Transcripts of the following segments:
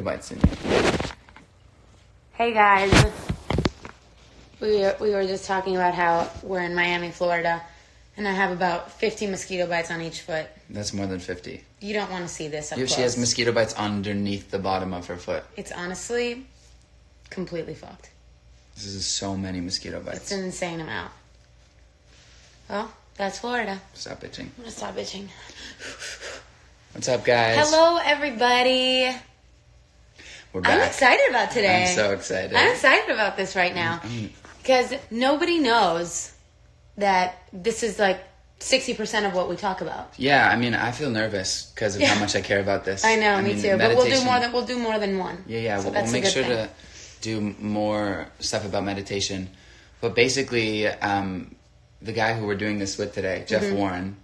bites in you. Hey guys, we were just talking about how we're in Miami, Florida, and I have about 50 mosquito bites on each foot. That's more than 50. You don't want to see this up close. She has mosquito bites underneath the bottom of her foot. It's honestly completely fucked. This is so many mosquito bites. It's an insane amount. Well, that's Florida. Stop bitching. I'm gonna stop bitching. What's up, guys? Hello, everybody. We're back. I'm excited about today. I'm so excited. I'm excited about this right now. Because nobody knows that this is like 60% of what we talk about. Yeah, I mean, I feel nervous because of how much I care about this. I know, me too. But we'll do more than one. Yeah. So we'll make sure to do more stuff about meditation. But basically, the guy who we're doing this with today, Jeff Warren,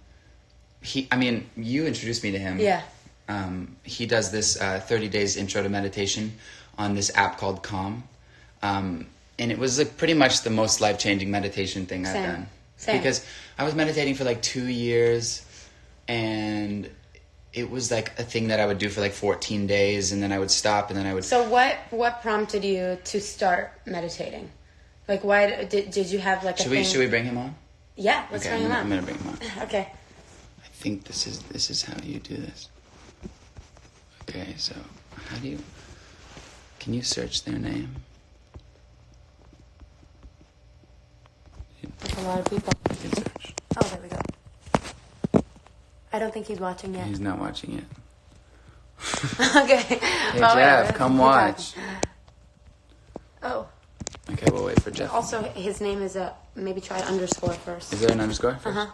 you introduced me to him. Yeah. He does this 30 days intro to meditation on this app called Calm. And it was like pretty much the most life-changing meditation thing I've done. Same. Because I was meditating for like 2 years, and it was like a thing that I would do for like 14 days, and then I would stop, and then I would... So what prompted you to start meditating? Like, why did you have like a thing? Should we bring him on? Yeah, let's bring him on. I'm going to bring him on. Okay. I think this is how you do this. Okay, so how do you... Can you search their name? That's a lot of people. You can search. Oh, there we go. I don't think he's watching yet. He's not watching it. Okay. Hey, Jeff, come watch. Oh. Okay, we'll wait for Jeff. Also, his name is maybe try underscore first. Is there an underscore first? Uh-huh.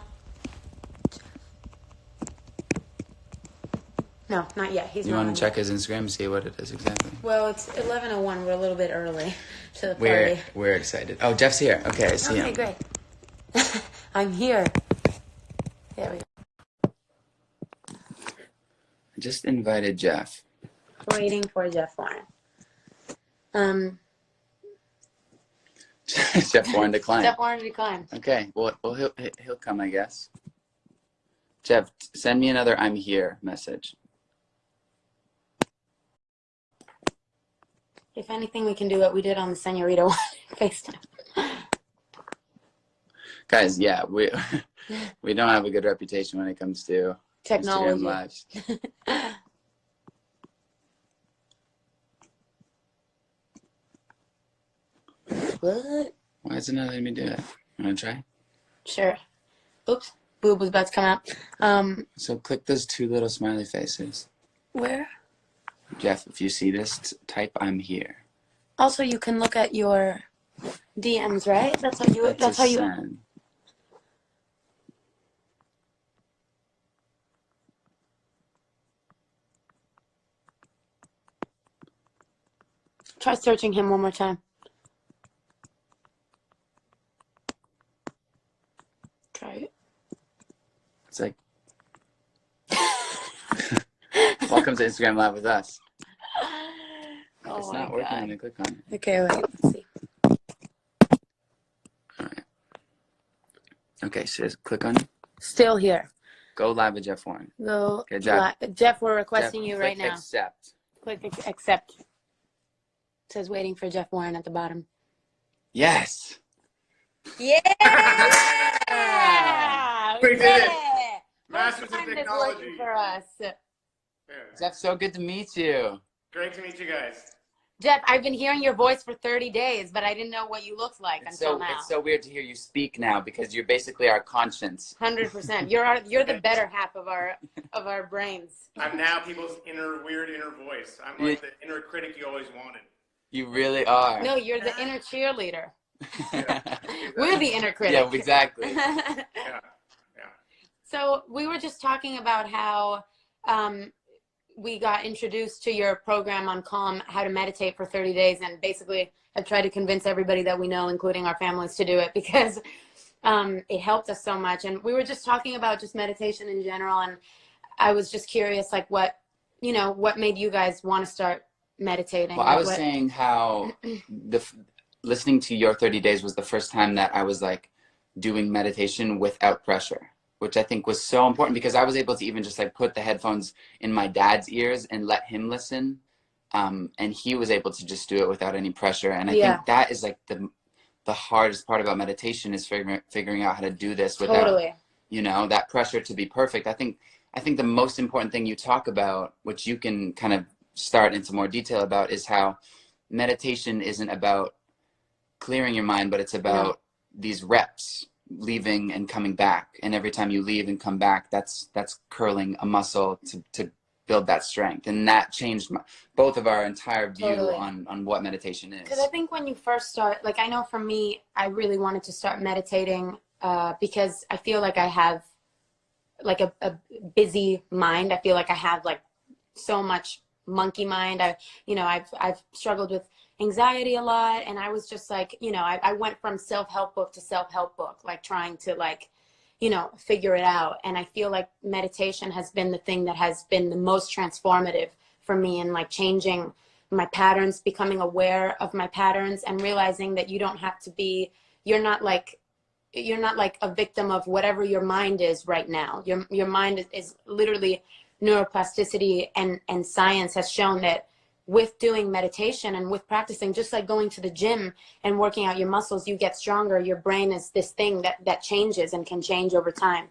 No, not yet. He's You not want to check his Instagram and see what it is exactly? Well, it's 11:01. We're a little bit early to the party. We're excited. Oh, Jeff's here. Okay, I see him. Okay, great. I'm here. There we go. I just invited Jeff. Waiting for Jeff Warren. Jeff Warren declined. Jeff Warren declined. Okay, well he'll come, I guess. Jeff, send me another "I'm here" message. If anything, we can do what we did on the Senorita one, FaceTime. Guys, yeah, we don't have a good reputation when it comes to Technology. Instagram lives. What? Why is it not letting me do it? You want to try? Sure. Oops. Boob was about to come out. So click those two little smiley faces. Where? Jeff, if you see this, type "I'm here." Also, you can look at your DMs, right? That's how you. Send. Try searching him one more time. Try it. It's like, welcome to Instagram Live with us. Oh, it's not working when I click on it. Okay, wait. Let's see. All right. Okay, so just click on it. Still here. Go live with Jeff Warren. Go. Okay, Jeff. Jeff, we're requesting you right now. Accept. Click accept. It says waiting for Jeff Warren at the bottom. Yes. Yeah! We did it. Masters of technology. For us. Jeff, so good to meet you. Great to meet you guys. Jeff, I've been hearing your voice for 30 days, but I didn't know what you looked like until now. It's so weird to hear you speak now because you're basically our conscience. 100%. You're the better half of our brains. I'm now people's weird inner voice. I'm like the inner critic you always wanted. You really are. No, you're the inner cheerleader. Yeah. We're the inner critic. Yeah, exactly. Yeah. So we were just talking about how we got introduced to your program on Calm, how to meditate for 30 days, and basically have tried to convince everybody that we know, including our families, to do it because it helped us so much. And we were just talking about just meditation in general, and I was just curious, like what made you guys want to start meditating? Well, I was saying how listening to your 30 days was the first time that I was like doing meditation without pressure, which I think was so important because I was able to even just like put the headphones in my dad's ears and let him listen And he was able to just do it without any pressure. And I Yeah. think that is like the hardest part about meditation is figuring out how to do this without, Totally. you know, that pressure to be perfect. I think the most important thing you talk about, which you can kind of start into more detail about, is how meditation isn't about clearing your mind, but it's about these reps, leaving and coming back. And every time you leave and come back, that's curling a muscle to build that strength. And that changed both of our entire view on what meditation is. Because I think when you first start, like I know for me, I really wanted to start meditating because I feel like I have like a busy mind. I feel like I have like so much monkey mind. I've struggled with anxiety a lot, and I was just like, I went from self-help book to self-help book, like trying to like, figure it out. And I feel like meditation has been the thing that has been the most transformative for me in like changing my patterns, becoming aware of my patterns, and realizing that you don't have to be, you're not like a victim of whatever your mind is right now. Your mind is literally neuroplasticity, and science has shown that with doing meditation and with practicing, just like going to the gym and working out your muscles, you get stronger. Your brain is this thing that changes and can change over time.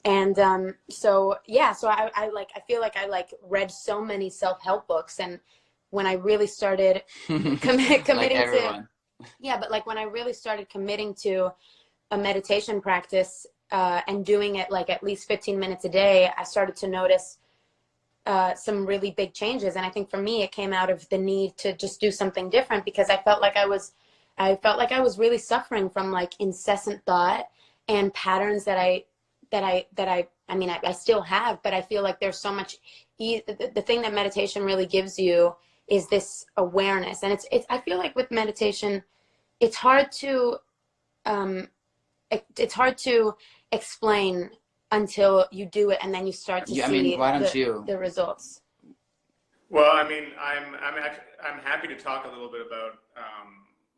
And so I feel like I like read so many self-help books, and when I really started committing to, but like when I really started committing to a meditation practice and doing it like at least 15 minutes a day, I started to notice some really big changes. And I think for me, it came out of the need to just do something different, because I felt like I was really suffering from like incessant thought and patterns that I still have, but I feel like there's so much, the thing that meditation really gives you is this awareness. And I feel like with meditation, it's hard to explain until you do it, and then you start to see the results. Well, I mean, I'm happy to talk a little bit about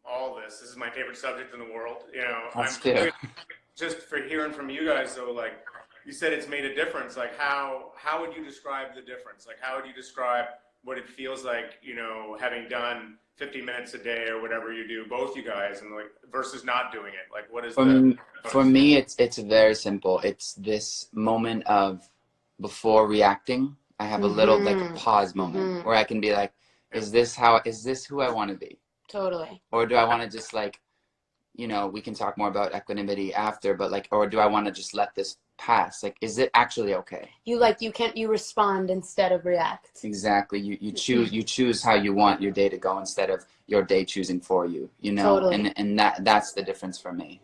all this. This is my favorite subject in the world. Just for hearing from you guys, though, like you said, it's made a difference. Like how would you describe the difference? Like how would you describe what it feels like, having done 50 minutes a day or whatever you do, both you guys, and like versus not doing it? Like what is for me, it's very simple. It's this moment of before reacting, I have a little like a pause moment where I can be like, is this who I want to be? Totally. Or do I want to just like, we can talk more about equanimity after, but like, or do I want to just let this pass? Like, is it actually okay? You respond instead of react. Exactly. You choose how you want your day to go instead of your day choosing for you, Totally. And that's the difference for me.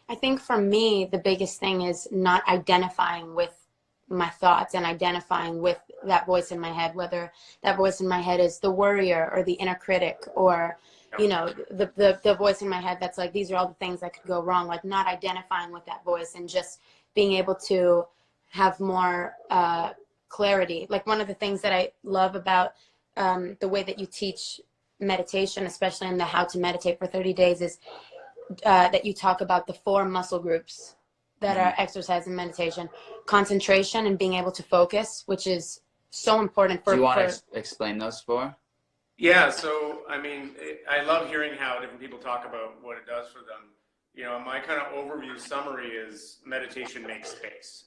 I think for me, the biggest thing is not identifying with my thoughts and identifying with that voice in my head, whether that voice in my head is the worrier or the inner critic, or the voice in my head that's like, these are all the things that could go wrong. Like not identifying with that voice and just being able to have more clarity. Like one of the things that I love about the way that you teach meditation, especially in the How to Meditate for 30 Days, is that you talk about the 4 muscle groups that are exercise and meditation: concentration and being able to focus, which is so important for. Do you want to explain those 4? Yeah, so I mean, I love hearing how different people talk about what it does for them. My kind of overview summary is meditation makes space.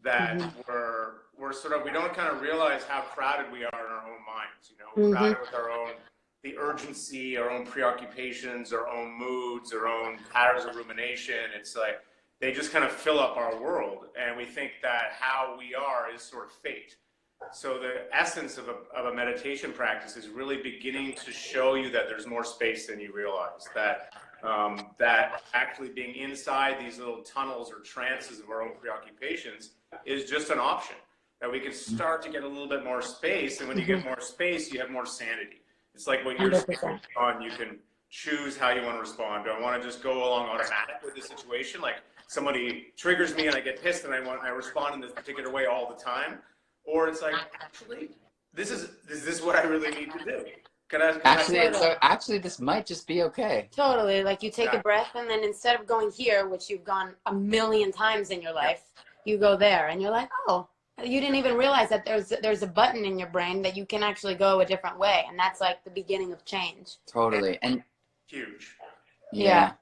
That we're sort of, we don't kind of realize how crowded we are in our own minds. We're crowded with the urgency, our own preoccupations, our own moods, our own patterns of rumination. It's like they just kind of fill up our world, and we think that how we are is sort of fate. So the essence of a meditation practice is really beginning to show you that there's more space than you realize, that actually being inside these little tunnels or trances of our own preoccupations is just an option, that we can start to get a little bit more space. And when you get more space, you have more sanity. It's like when you're on, you can choose how you want to respond. Do I want to just go along automatic with the situation? Like somebody triggers me and I get pissed and I respond in this particular way all the time. Or it's like, actually, is this what I really need to do? Actually, this might just be okay. Totally. Like you take a breath, and then instead of going here, which you've gone a million times in your life, you go there, and you're like, oh, you didn't even realize that there's a button in your brain that you can actually go a different way, and that's like the beginning of change. Totally. And huge. yeah.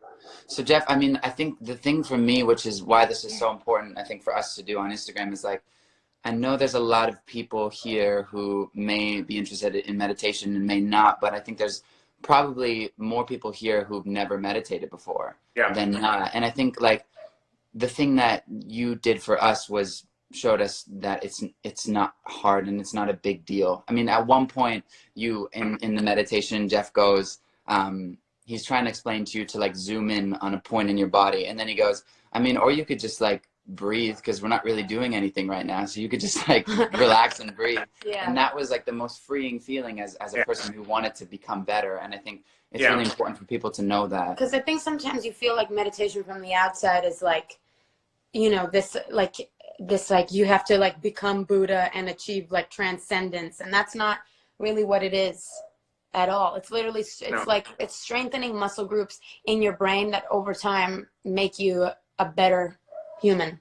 So Jeff, I mean, I think the thing for me, which is why this is so important, I think for us to do on Instagram, is like, I know there's a lot of people here who may be interested in meditation and may not, but I think there's probably more people here who've never meditated before than not. And I think like the thing that you did for us was showed us that it's not hard and it's not a big deal. I mean, at one point you in the meditation, Jeff goes, he's trying to explain to you to like zoom in on a point in your body, and then he goes, I mean, or you could just like breathe, because we're not really doing anything right now, so you could just like relax and breathe. And that was like the most freeing feeling as a person who wanted to become better. And I think it's really important for people to know that, because I think sometimes you feel like meditation from the outside is like, you know, this like you have to like become Buddha and achieve like transcendence, and that's not really what it is at all. It's literally like it's strengthening muscle groups in your brain that over time make you a better human.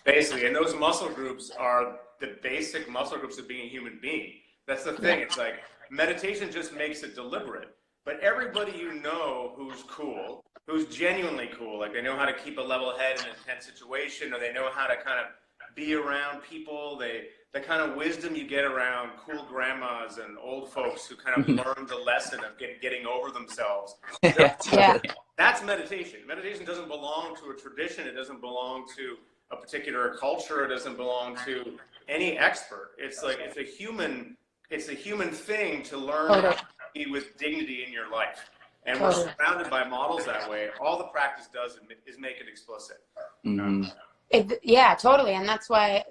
Basically, and those muscle groups are the basic muscle groups of being a human being. That's the thing. It's like meditation just makes it deliberate. But everybody you know who's cool, who's genuinely cool, like they know how to keep a level head in an intense situation, or they know how to kind of be around people, the kind of wisdom you get around cool grandmas and old folks who kind of learn the lesson of getting over themselves. That's meditation. Meditation doesn't belong to a tradition. It doesn't belong to a particular culture. It doesn't belong to any expert. It's like it's a human thing to learn how to be with dignity in your life. And we're surrounded by models that way. All the practice does is make it explicit. Yeah, totally. And that's why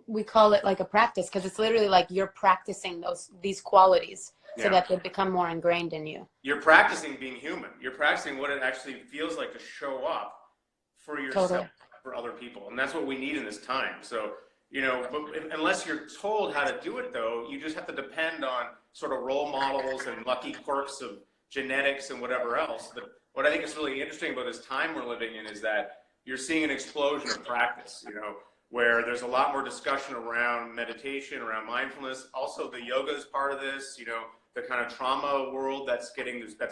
we call it like a practice, because it's literally like you're practicing these qualities so that they become more ingrained in you. You're practicing being human. You're practicing what it actually feels like to show up for yourself, for other people. And that's what we need in this time. So, you know, but unless you're told how to do it, though, you just have to depend on sort of role models and lucky quirks of genetics and whatever else. But what I think is really interesting about this time we're living in is that you're seeing an explosion of practice, you know, where there's a lot more discussion around meditation, around mindfulness. Also, the yoga is part of this, you know, the kind of trauma world that's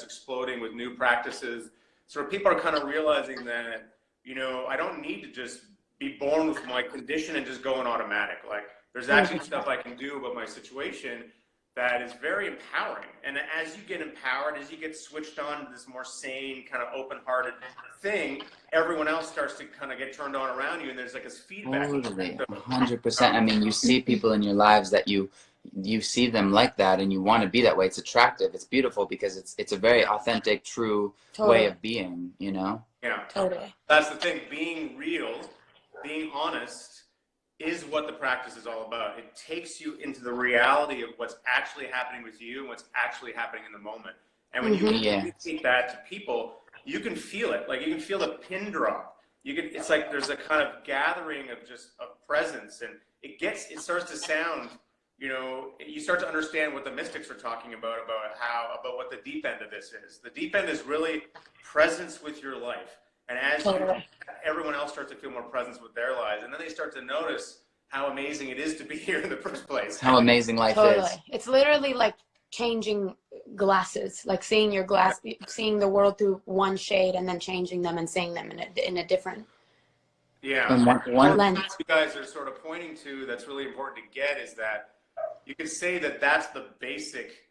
exploding with new practices. So people are kind of realizing that, you know, I don't need to just be born with my condition and just go in automatic. Like, there's actually stuff I can do about my situation that is very empowering. And as you get empowered, as you get switched on to this more sane, kind of open-hearted thing, everyone else starts to kind of get turned on around you, and there's like this feedback. Totally, 100%. I mean, you see people in your lives that you see them like that, and you want to be that way. It's attractive. It's beautiful because it's a very authentic, true way of being, you know? Yeah. Totally. That's the thing. Being real, being honest, is what the practice is all about. It takes you into the reality of what's actually happening with you and what's actually happening in the moment. And when you communicate that to people, you can feel it. Like, you can feel the pin drop. It's like there's a kind of gathering of presence, and it starts to sound, you know, you start to understand what the mystics are talking about what the deep end of this is. The deep end is really presence with your life. And as everyone else starts to feel more presence with their lives, and then they start to notice how amazing it is to be here in the first place. How amazing life is. It's literally like changing glasses, like seeing seeing the world through one shade and then changing them and seeing them in a different lens. What you guys are sort of pointing to that's really important to get is that you can say that that's the basic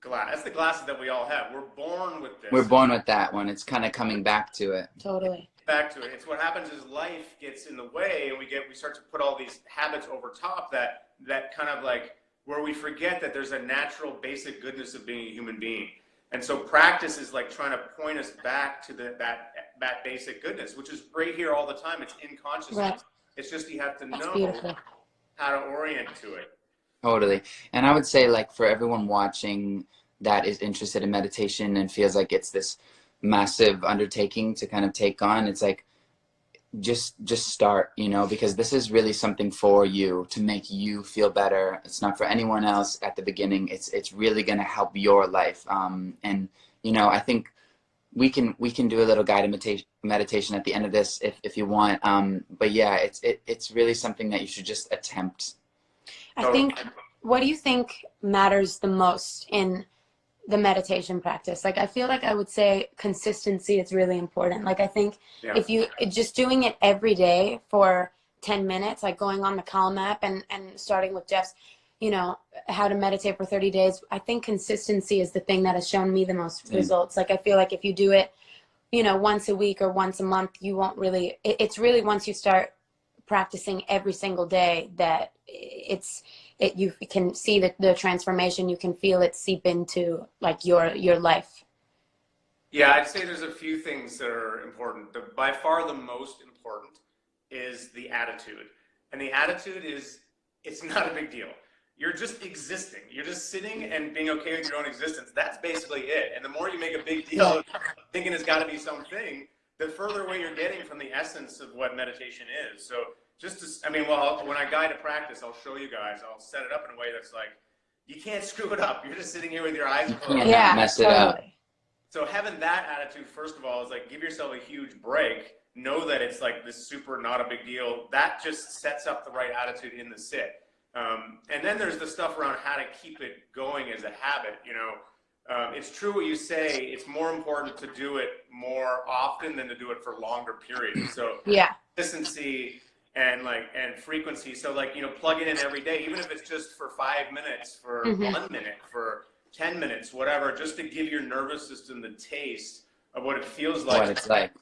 glass. That's the glasses that we all have. We're born with this. We're born with that one. It's kind of coming back to it. Totally. Back to it. It's what happens is life gets in the way, and we start to put all these habits over top that kind of like where we forget that there's a natural basic goodness of being a human being. And so practice is like trying to point us back to that basic goodness, which is right here all the time. It's in consciousness. Right. It's just you have to know how to orient to it. Totally. And I would say, like, for everyone watching that is interested in meditation and feels like it's this massive undertaking to kind of take on, it's like, just start, you know, because this is really something for you to make you feel better. It's not for anyone else at the beginning. It's really going to help your life. And, you know, I think we can do a little guided meditation at the end of this if you want. But yeah, it's really something that you should just attempt. I think, what do you think matters the most in the meditation practice? Like, I feel like I would say consistency is really important. Like, I think if you just doing it every day for 10 minutes, like going on the Calm app and starting with Jeff's, you know, how to meditate for 30 days, I think consistency is the thing that has shown me the most results. Like, I feel like if you do it, you know, once a week or once a month, you won't really, it's really once you start practicing every single day that you can see the transformation, you can feel it seep into like your life. Yeah, I'd say there's a few things that are important. By far the most important is the attitude. And the attitude is, it's not a big deal. You're just existing. You're just sitting and being okay with your own existence. That's basically it. And the more you make a big deal of thinking it's got to be something, the further away you're getting from the essence of what meditation is. So just to, I mean, well, when I guide a practice, I'll show you guys, I'll set it up in a way that's like, you can't screw it up. You're just sitting here with your eyes closed. Yeah, mess it up. So having that attitude, first of all, is like, give yourself a huge break. Know that it's like this super not a big deal. That just sets up the right attitude in the sit. And then there's the stuff around how to keep it going as a habit. You know, it's true what you say. It's more important to do it more often than to do it for longer periods. So consistency and frequency. So like, you know, plug it in every day, even if it's just for 5 minutes, for 1 minute, for 10 minutes, whatever, just to give your nervous system the taste of what it feels like. What it's like.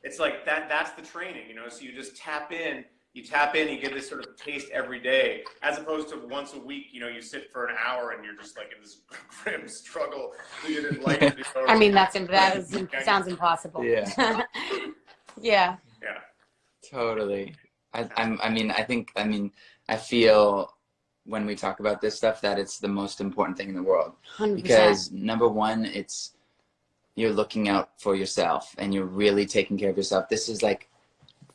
It's like that's the training, you know. So you just tap in. You get this sort of taste every day, as opposed to once a week, you know, you sit for an hour and you're just like in this grim struggle. I mean, that sounds impossible. Yeah. Yeah. Yeah. Totally. I feel when we talk about this stuff that it's the most important thing in the world. 100%. Because number one, you're looking out for yourself and you're really taking care of yourself. This is like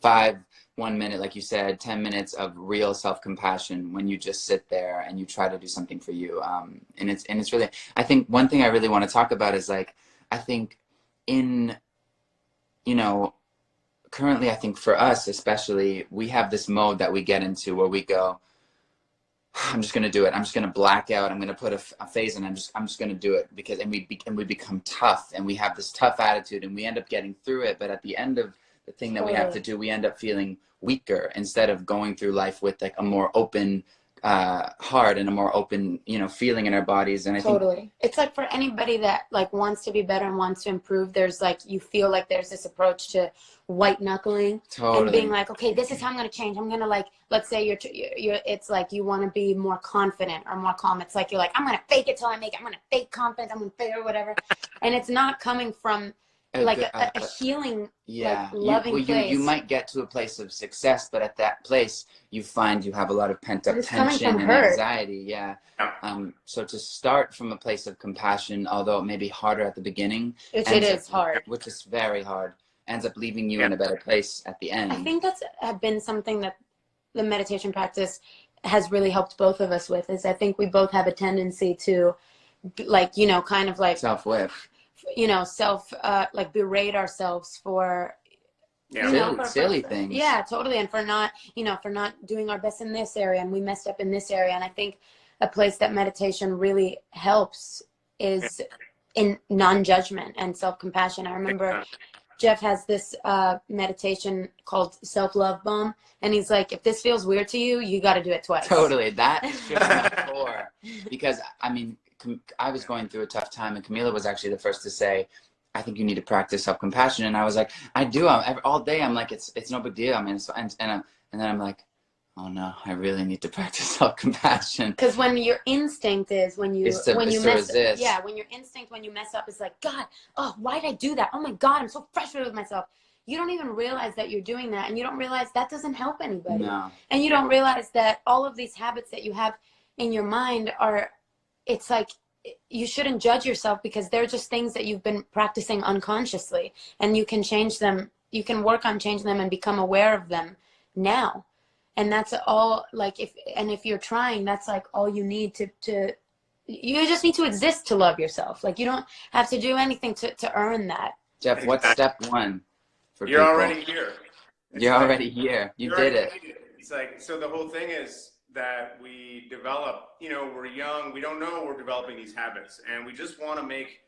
1 minute, like you said, 10 minutes of real self-compassion when you just sit there and you try to do something for you. And it's really, I think one thing I really want to talk about is like, I think in, you know, currently, I think for us especially, we have this mode that we get into where we go, I'm just going to do it. I'm just going to black out. I'm going to put a phase in. I'm just going to do it because, and we become tough and we have this tough attitude and we end up getting through it. But at the end of the thing that we have to do, we end up feeling weaker instead of going through life with like a more open heart and a more open, you know, feeling in our bodies. And I think it's like for anybody that like wants to be better and wants to improve, there's like, you feel like there's this approach to white knuckling and being like, okay, this is how I'm going to change. I'm going to like, let's say you're it's like you want to be more confident or more calm. It's like, you're like, I'm going to fake it till I make it. I'm going to fake confidence. I'm going to fake or whatever. And it's not coming from like a healing, like loving place. You might get to a place of success, but at that place, you find you have a lot of pent-up tension and anxiety. Yeah. So to start from a place of compassion, although it may be harder at the beginning, it is hard, which is very hard, ends up leaving you in a better place at the end. I think that's been something that the meditation practice has really helped both of us with, is I think we both have a tendency to like, you know, kind of like self-whip. You know, like berate ourselves for silly things. Yeah, totally. And for not doing our best in this area, and we messed up in this area. And I think a place that meditation really helps is in non-judgment and self-compassion. I remember Jeff has this meditation called Self-Love Bomb. And he's like, if this feels weird to you, you got to do it twice. Totally. That should be core. Because, I mean, I was going through a tough time, and Camila was actually the first to say, I think you need to practice self-compassion. And I was like, I do. All day I'm like, it's no big deal. I mean, and then I'm like, oh no, I really need to practice self-compassion. Because when your instinct is when your instinct when you mess up is like, God, oh, why did I do that? Oh my God, I'm so frustrated with myself. You don't even realize that you're doing that, and you don't realize that doesn't help anybody. No. And you don't realize that all of these habits that you have in your mind it's like, you shouldn't judge yourself because they're just things that you've been practicing unconsciously, and you can change them. You can work on changing them and become aware of them now. And that's all, like, if you're trying, that's like all you need to you just need to exist to love yourself. Like, you don't have to do anything to earn that. Jeff, what's step one for You're people? already here. You're already here. You did it. It's like, so the whole thing is that we develop, you know, we're young, we don't know we're developing these habits, and we just want to make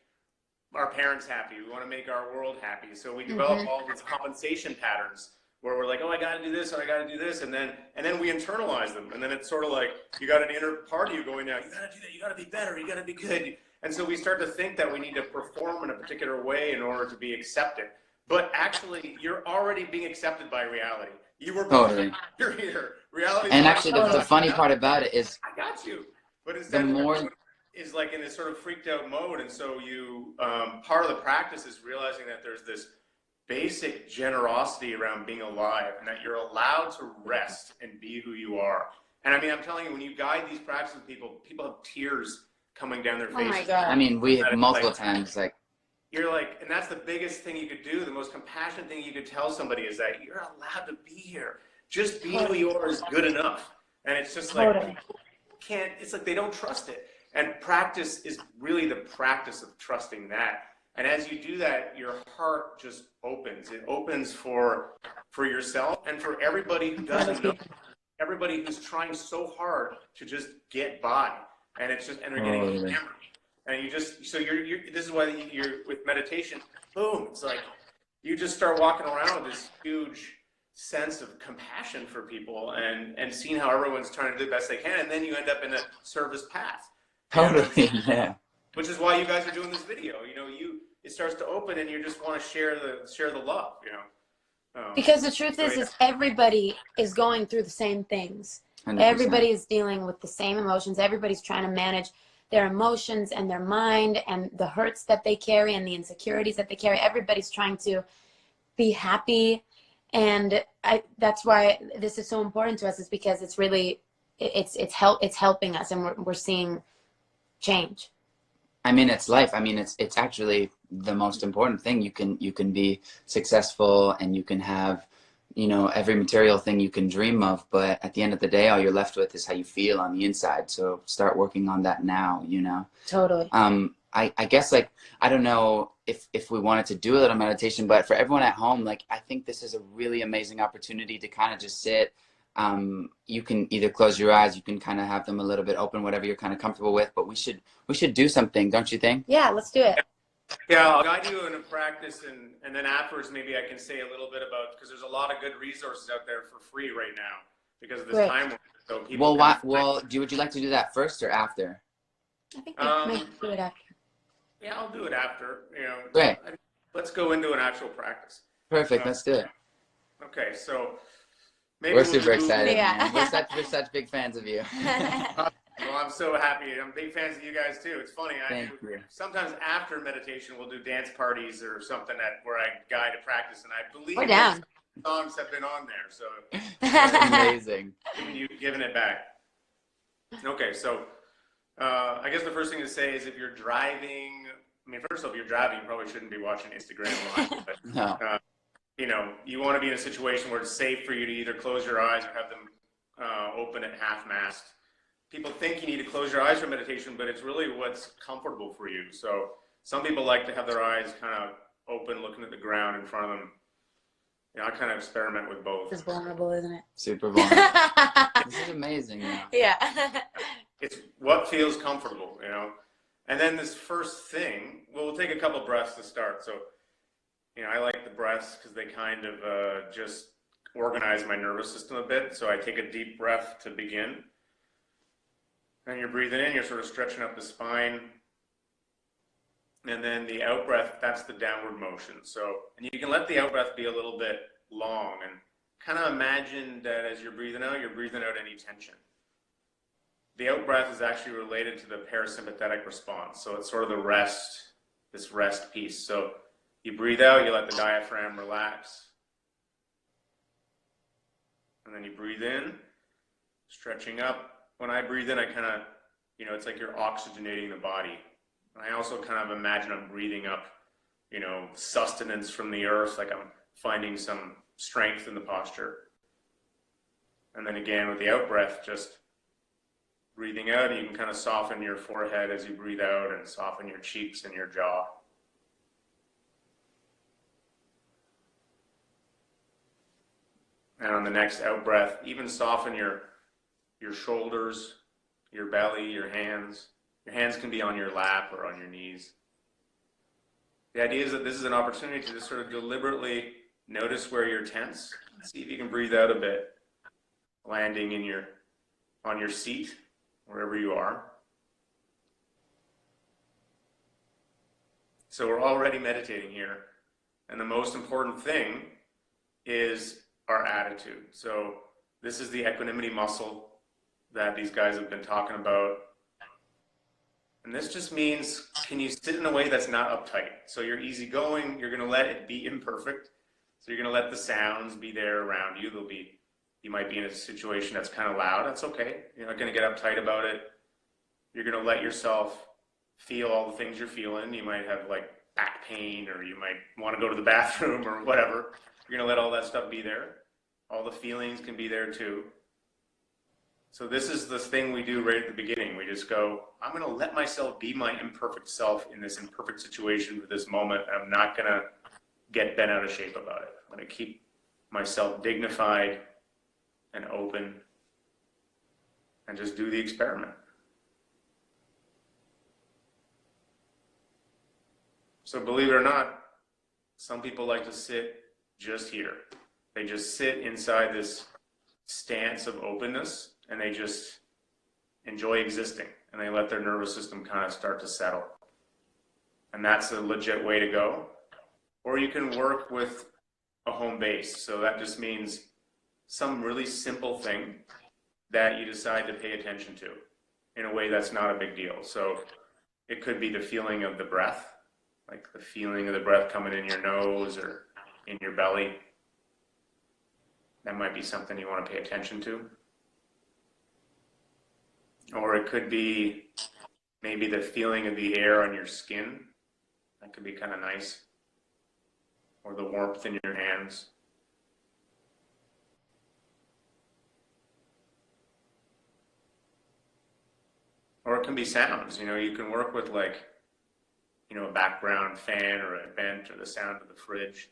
our parents happy. We want to make our world happy. So we develop all these compensation patterns where we're like, oh, I got to do this, or I got to do this. And then we internalize them. And then it's sort of like, you got an inner part of you going now, you got to do that. You got to be better. You got to be good. And so we start to think that we need to perform in a particular way in order to be accepted. But actually, you're already being accepted by reality. You were born, you're here. Reality. And actually, the funny part about it is, I got you. But instead, the more is like in this sort of freaked out mode. And so you, part of the practice is realizing that there's this basic generosity around being alive, and that you're allowed to rest and be who you are. And I mean, I'm telling you, when you guide these practices with people, people have tears coming down their faces. Oh my God. I mean, we have multiple times, like, you're like, and that's the biggest thing you could do. The most compassionate thing you could tell somebody is that you're allowed to be here. Just be who you are is good enough. And it's just like, can't, it's like they don't trust it. And practice is really the practice of trusting that. And as you do that, your heart just opens. It opens for yourself and for everybody who doesn't know. Everybody who's trying so hard to just get by. And it's just, and they're getting hammered. And you just, so you're this is why you're with meditation, boom, it's like you just start walking around with this huge sense of compassion for people and seeing how everyone's trying to do the best they can, and then you end up in a service path. totally, yeah. Which is why you guys are doing this video. You know, it starts to open, and you just want to share the love. You know, because the truth is everybody is going through the same things. 100%. Everybody is dealing with the same emotions. Everybody's trying to manage their emotions and their mind and the hurts that they carry and the insecurities that they carry. Everybody's trying to be happy. And that's why this is so important to us, is because it's really, it's helping us, and we're seeing change. I mean, it's life. I mean, it's actually the most important thing. You can be successful, and you can have, you know, every material thing you can dream of, but at the end of the day, all you're left with is how you feel on the inside. So start working on that now, you know? Totally. I guess, like, I don't know if we wanted to do a little meditation, but for everyone at home, like, I think this is a really amazing opportunity to kind of just sit. You can either close your eyes, you can kind of have them a little bit open, whatever you're kind of comfortable with, but we should do something, don't you think? Yeah, let's do it. Yeah, I'll guide you in a practice, and then afterwards maybe I can say a little bit about, because there's a lot of good resources out there for free right now because of this time. So people would you like to do that first or after? I think we might do it after. Yeah, I'll do it after. You know, Great. Let's go into an actual practice. Perfect. Let's do it. Okay, so maybe we're super excited. Yeah. Man. We're such big fans of you. Well, I'm so happy. I'm big fans of you guys too. It's funny. Thank you. Sometimes after meditation, we'll do dance parties or something where I guide a practice, and I believe we're down. Songs have been on there, so amazing. You've given it back. Okay, so I guess the first thing to say is if you're driving. I mean, first of all, if you're driving, you probably shouldn't be watching Instagram Live. But, no. You know, you want to be in a situation where it's safe for you to either close your eyes or have them open at half-mast. People think you need to close your eyes for meditation, but it's really what's comfortable for you. So some people like to have their eyes kind of open, looking at the ground in front of them. You know, I kind of experiment with both. It's vulnerable, isn't it? Super vulnerable. This is amazing. Yeah. It's what feels comfortable, you know. And then this first thing, we'll take a couple breaths to start. So, you know, I like the breaths because they kind of just organize my nervous system a bit. So I take a deep breath to begin. And you're breathing in, you're sort of stretching up the spine. And then the out breath, that's the downward motion. So, and you can let the out breath be a little bit long, and kind of imagine that as you're breathing out any tension. The out breath is actually related to the parasympathetic response. So it's sort of the rest, this rest piece. So you breathe out, you let the diaphragm relax. And then you breathe in, stretching up. When I breathe in, I kind of, you know, it's like you're oxygenating the body. And I also kind of imagine I'm breathing up, you know, sustenance from the earth, like I'm finding some strength in the posture. And then again, with the out breath, just Breathing out, you can kind of soften your forehead as you breathe out and soften your cheeks and your jaw. And on the next out breath, even soften your shoulders, your belly, your hands. Your hands can be on your lap or on your knees. The idea is that this is an opportunity to just sort of deliberately notice where you're tense. See if you can breathe out a bit, landing on your seat, wherever you are. So we're already meditating here. And the most important thing is our attitude. So this is the equanimity muscle that these guys have been talking about. And this just means, can you sit in a way that's not uptight? So you're easygoing, you're gonna let it be imperfect. So you're gonna let the sounds be there around you. You might be in a situation that's kind of loud, that's okay. You're not gonna get uptight about it. You're gonna let yourself feel all the things you're feeling. You might have like back pain, or you might wanna go to the bathroom or whatever. You're gonna let all that stuff be there. All the feelings can be there too. So this is the thing we do right at the beginning. We just go, I'm going to let myself be my imperfect self in this imperfect situation for this moment. And I'm not going to get bent out of shape about it. I'm going to keep myself dignified and open and just do the experiment. So believe it or not, some people like to sit just here. They just sit inside this stance of openness, and they just enjoy existing, and they let their nervous system kind of start to settle. And that's a legit way to go. Or you can work with a home base. So that just means some really simple thing that you decide to pay attention to in a way that's not a big deal. So it could be the feeling of the breath, like the feeling of the breath coming in your nose or in your belly. That might be something you want to pay attention to. Or it could be maybe the feeling of the air on your skin. That could be kind of nice. Or the warmth in your hands. Or it can be sounds. You know, you can work with like, you know, a background fan or a vent or the sound of the fridge.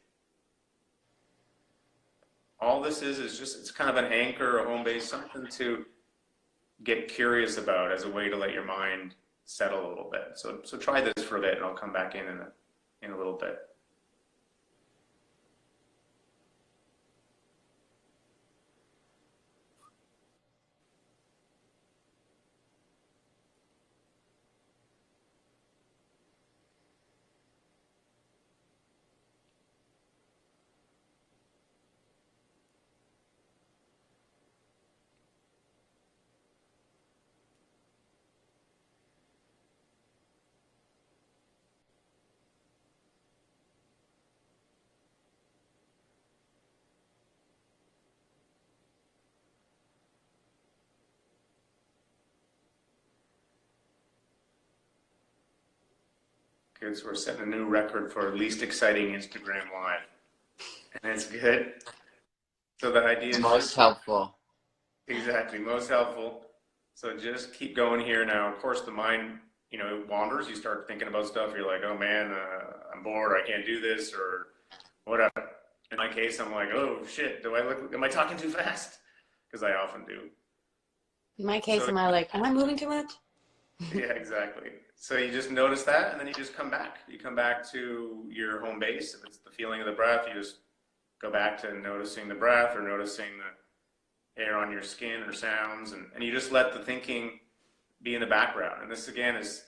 All this is just, it's kind of an anchor, a home base, something to get curious about as a way to let your mind settle a little bit. So try this for a bit, and I'll come back in a little bit. Good, so we're setting a new record for least exciting Instagram Live. And it's good. So the idea is Most helpful. Exactly, most helpful. So just keep going here now. Of course, the mind, you know, it wanders. You start thinking about stuff. You're like, oh man, I'm bored. I can't do this or whatever. In my case, I'm like, oh shit, am I talking too fast? Because I often do. In my case, am I like, am I moving too much? Yeah, exactly. So you just notice that, and then you just come back. You come back to your home base. If it's the feeling of the breath, you just go back to noticing the breath or noticing the air on your skin or sounds, and you just let the thinking be in the background. And this, again, is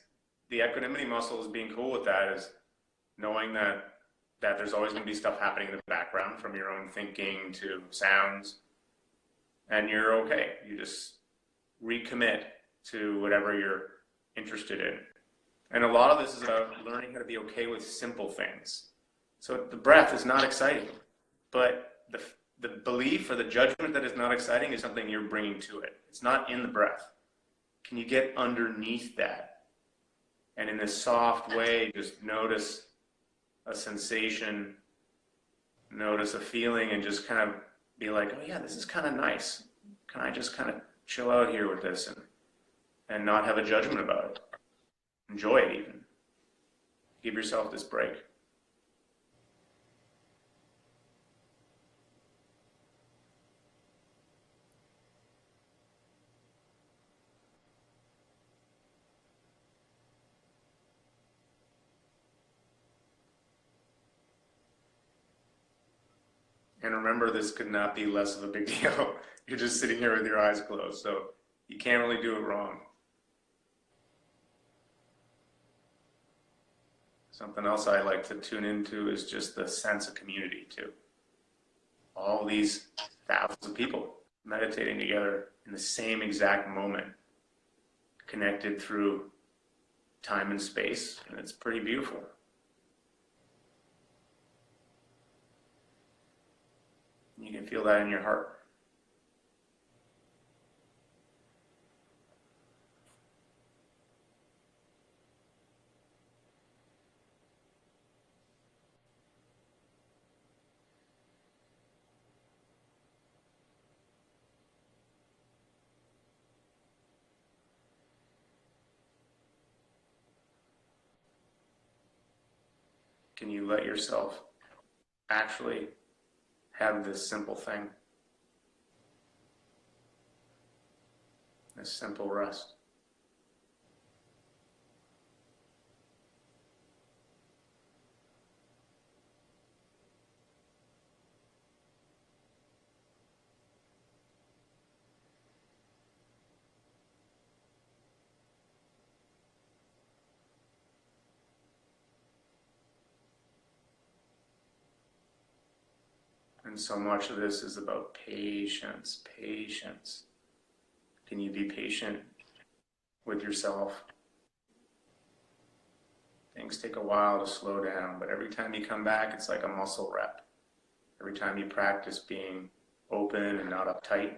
the equanimity muscle is being cool with that, is knowing that there's always going to be stuff happening in the background, from your own thinking to sounds, and you're okay. You just recommit to whatever you're interested in. And a lot of this is about learning how to be okay with simple things. So the breath is not exciting, but the belief or the judgment that it's not exciting is something you're bringing to it. It's not in the breath. Can you get underneath that? And in this soft way, just notice a sensation, notice a feeling, and just kind of be like, oh yeah, this is kind of nice. Can I just kind of chill out here with this? And and not have a judgment about it. Enjoy it even. Give yourself this break. And remember, this could not be less of a big deal. You're just sitting here with your eyes closed, so you can't really do it wrong. Something else I like to tune into is just the sense of community too. All these thousands of people meditating together in the same exact moment, connected through time and space, and it's pretty beautiful. You can feel that in your heart. Can you let yourself actually have this simple thing, this simple rest? And so much of this is about patience, patience. Can you be patient with yourself? Things take a while to slow down, but every time you come back, it's like a muscle rep. Every time you practice being open and not uptight,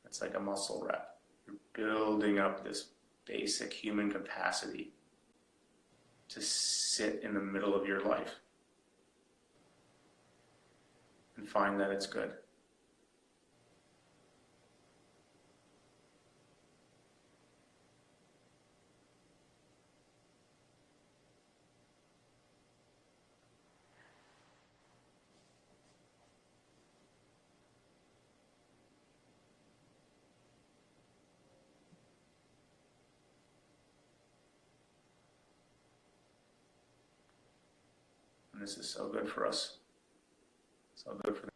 it's like a muscle rep. You're building up this basic human capacity to sit in the middle of your life and find that it's good. And this is so good for us. So good for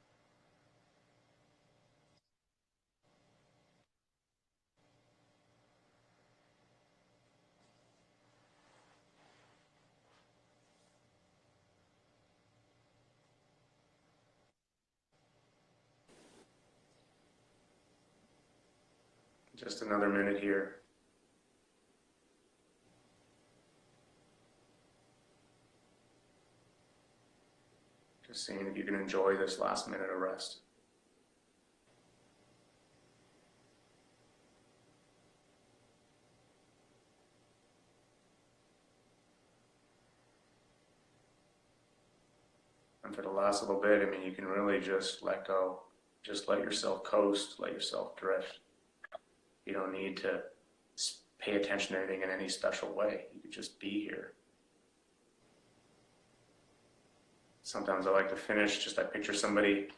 just another minute here. Just seeing if you can enjoy this last minute of rest. And for the last little bit, I mean, you can really just let go. Just let yourself coast, let yourself drift. You don't need to pay attention to anything in any special way. You could just be here. Sometimes I like to finish, just I picture somebody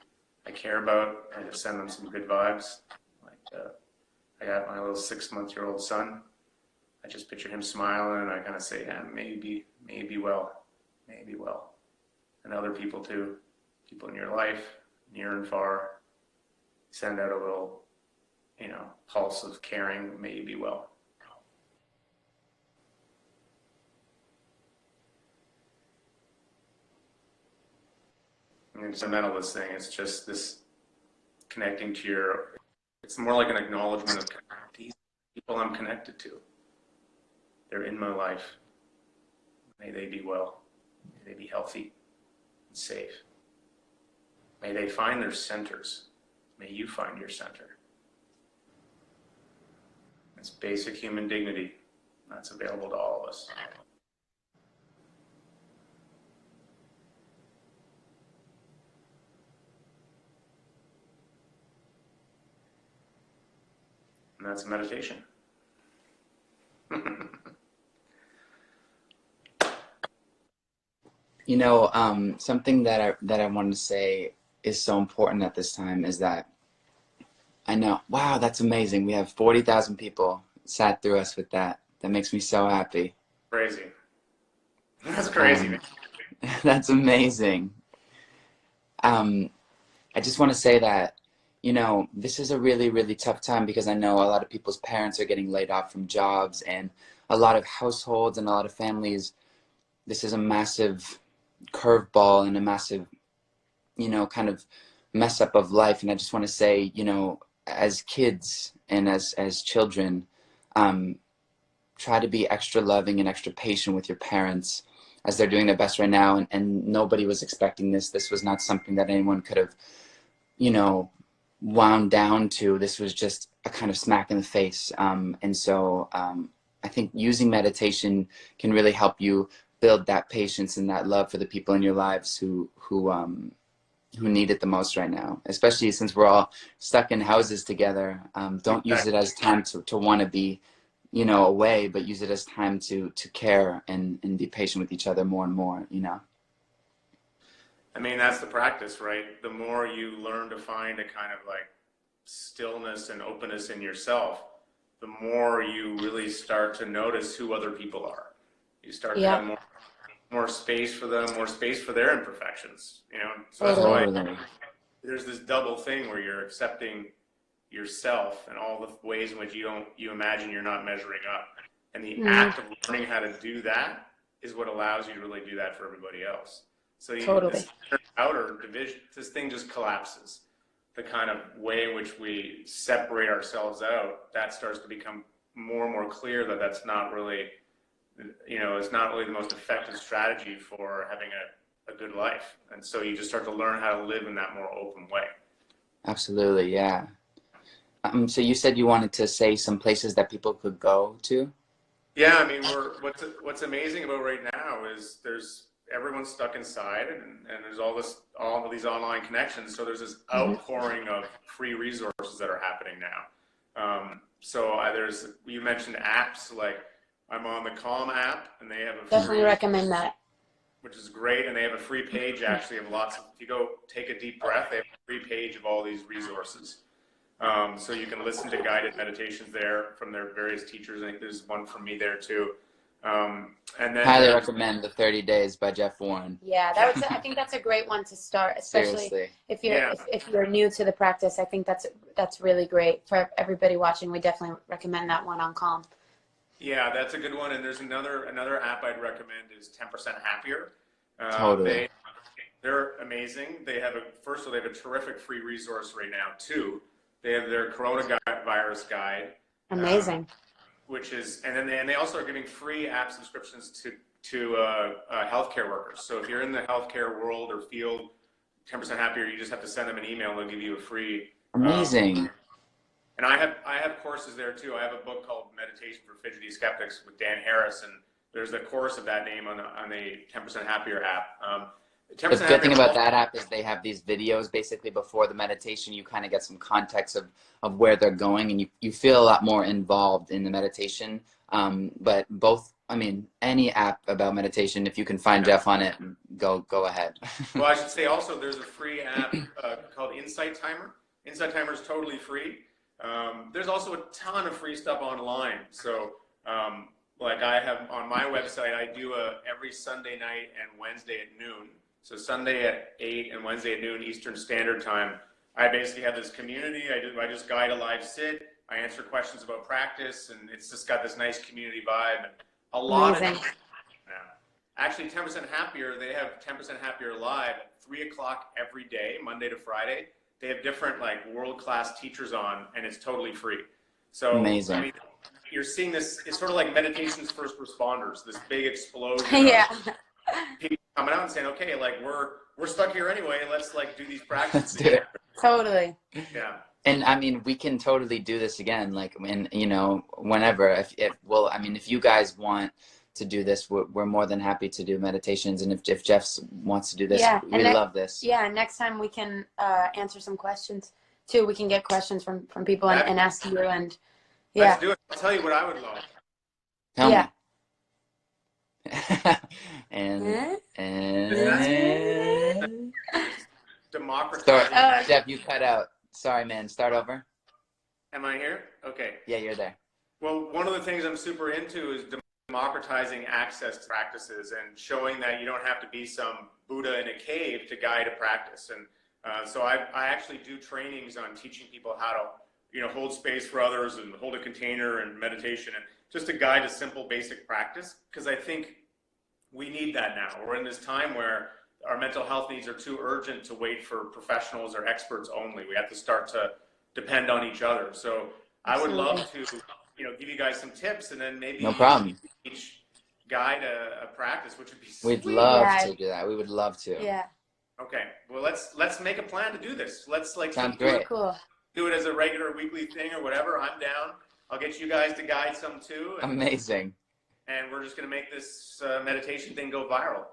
I care about, and just send them some good vibes. Like I got my little 6-month-old son. I just picture him smiling, and I kind of say, yeah, maybe well. And other people too, people in your life, near and far, send out a little, pulse of caring, maybe well. And it's a mentalist thing. It's just this connecting to it's more like an acknowledgement of these people I'm connected to. They're in my life. May they be well. May they be healthy and safe. May they find their centers. May you find your center. It's basic human dignity that's available to all of us. And that's meditation. You know, something that I wanted to say is so important at this time is that I know, wow, that's amazing. We have 40,000 people sat through us with that. That makes me so happy. Crazy. That's crazy, man. That's amazing. I just want to say that, you know, this is a really, really tough time because I know a lot of people's parents are getting laid off from jobs, and a lot of households and a lot of families. This is a massive curveball and a massive, you know, kind of mess up of life. And I just want to say, you know, as kids and as children, try to be extra loving and extra patient with your parents as they're doing their best right now. And nobody was expecting this. This was not something that anyone could have, you know, wound down to. This was just a kind of smack in the face. And so I think using meditation can really help you build that patience and that love for the people in your lives who need it the most right now, especially since we're all stuck in houses together. Don't use it as time to want to be, you know, away, but use it as time to care and be patient with each other more and more, you know. I mean, that's the practice, right? The more you learn to find a kind of like stillness and openness in yourself, the more you really start to notice who other people are. You start to have more space for them, more space for their imperfections, you know? So that's why there's this double thing where you're accepting yourself and all the ways in which you imagine you're not measuring up. And the act of learning how to do that is what allows you to really do that for everybody else. So this outer division, this thing just collapses. The kind of way in which we separate ourselves out, that starts to become more and more clear that that's not really, you know, it's not really the most effective strategy for having a good life. And so you just start to learn how to live in that more open way. Absolutely, yeah. So you said you wanted to say some places that people could go to? Yeah, I mean, what's amazing about right now is everyone's stuck inside, and there's all of these online connections. So there's this outpouring of free resources that are happening now. You mentioned apps, like I'm on the Calm app, and they have a definitely recommend that, which is great. And they have a free page actually of lots of, if you go take a deep breath, they have a free page of all these resources. So you can listen to guided meditations there from their various teachers. I think there's one from me there too. And then highly recommend the 30 Days by Jeff Warren. Yeah, I think that's a great one to start, especially Seriously. if you're new to the practice. I think that's really great for everybody watching. We definitely recommend that one on Calm. Yeah, that's a good one. And there's another app I'd recommend is 10% Happier. Totally. They're amazing. They have a terrific free resource right now too. They have their coronavirus guide. Amazing. And they also are giving free app subscriptions to healthcare workers. So if you're in the healthcare world or field, 10% Happier, you just have to send them an email and they'll give you a free. Amazing. And I have courses there too. I have a book called Meditation for Fidgety Skeptics with Dan Harris, and there's a course of that name on the 10% Happier app. The good thing about that app is they have these videos basically before the meditation. You kind of get some context of where they're going, and you feel a lot more involved in the meditation. But any app about meditation, if you can find Jeff on it, go ahead. Well, I should say also there's a free app called Insight Timer. Insight Timer is totally free. There's also a ton of free stuff online. So like I have on my website, I do every Sunday night and Wednesday at noon. So Sunday at 8 and Wednesday at noon Eastern Standard Time, I basically have this community. I just guide a live sit. I answer questions about practice, and it's just got this nice community vibe. And a lot of now. Actually, 10% Happier, they have 10% Happier live at 3 o'clock every day, Monday to Friday. They have different like world-class teachers on, and it's totally free. So amazing. I mean, you're seeing this. It's sort of like meditation's first responders. This big explosion. Yeah. People coming out and saying, okay, like we're stuck here anyway. Let's like do these practices. Let's do it. Totally. Yeah. And I mean, we can totally do this again, like whenever. If you guys want to do this, we're more than happy to do meditations. And if Jeff wants to do this, we love this. Yeah, next time we can answer some questions too. We can get questions from people and ask you. And Let's do it. I'll tell you what I would love. Tell me. and Democratizing. Jeff, you cut out. Sorry, man. Start over. Am I here? Okay. Yeah, you're there. Well, one of the things I'm super into is democratizing access to practices and showing that you don't have to be some Buddha in a cave to guide a practice. And so I actually do trainings on teaching people how to, hold space for others and hold a container and meditation and just to guide a simple, basic practice. Because I think we need that now. We're in this time where our mental health needs are too urgent to wait for professionals or experts only. We have to start to depend on each other. So I would love to, give you guys some tips and then maybe no problem. each guide a practice, which would be We'd sweet. love to do that. We would love to. Yeah. Okay. Well, let's make a plan to do this. Let's Sounds great. Cool. do it as a regular weekly thing or whatever. I'm down. I'll get you guys to guide some too. Amazing. And we're just going to make this meditation thing go viral.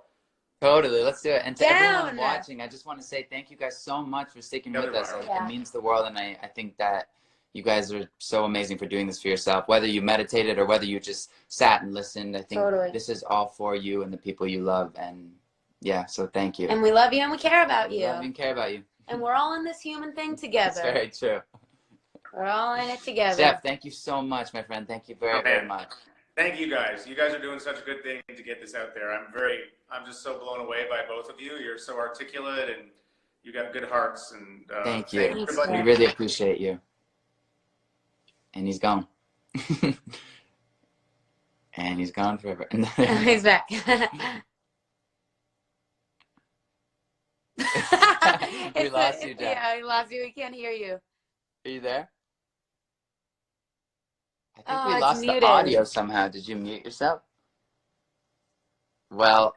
Totally. Let's do it. And to everyone watching, I just want to say thank you guys so much for sticking with us. It means the world. And I think that you guys are so amazing for doing this for yourself, whether you meditated or whether you just sat and listened. I think this is all for you and the people you love. And yeah, so thank you. And we love you and we care about you. We love you and care about you. And we're all in this human thing together. That's very true. We're all in it together. Jeff, thank you so much, my friend. Thank you very much. Thank you guys. You guys are doing such a good thing to get this out there. I'm just so blown away by both of you. You're so articulate and you got good hearts. And thank you. We really appreciate you. And he's gone. And he's gone forever. He's back. We lost you, Jeff. Yeah, we lost you. We can't hear you. Are you there? I think we lost the audio somehow. Did you mute yourself? Well,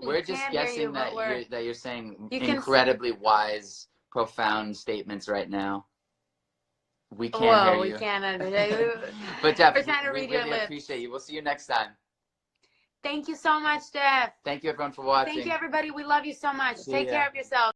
we're just guessing that you're saying incredibly wise, profound statements right now. We can't hear you. We can't. But Jeff, we're trying to read your really lips. Appreciate you. We'll see you next time. Thank you so much, Jeff. Thank you, everyone, for watching. Thank you, everybody. We love you so much. Take care of yourself.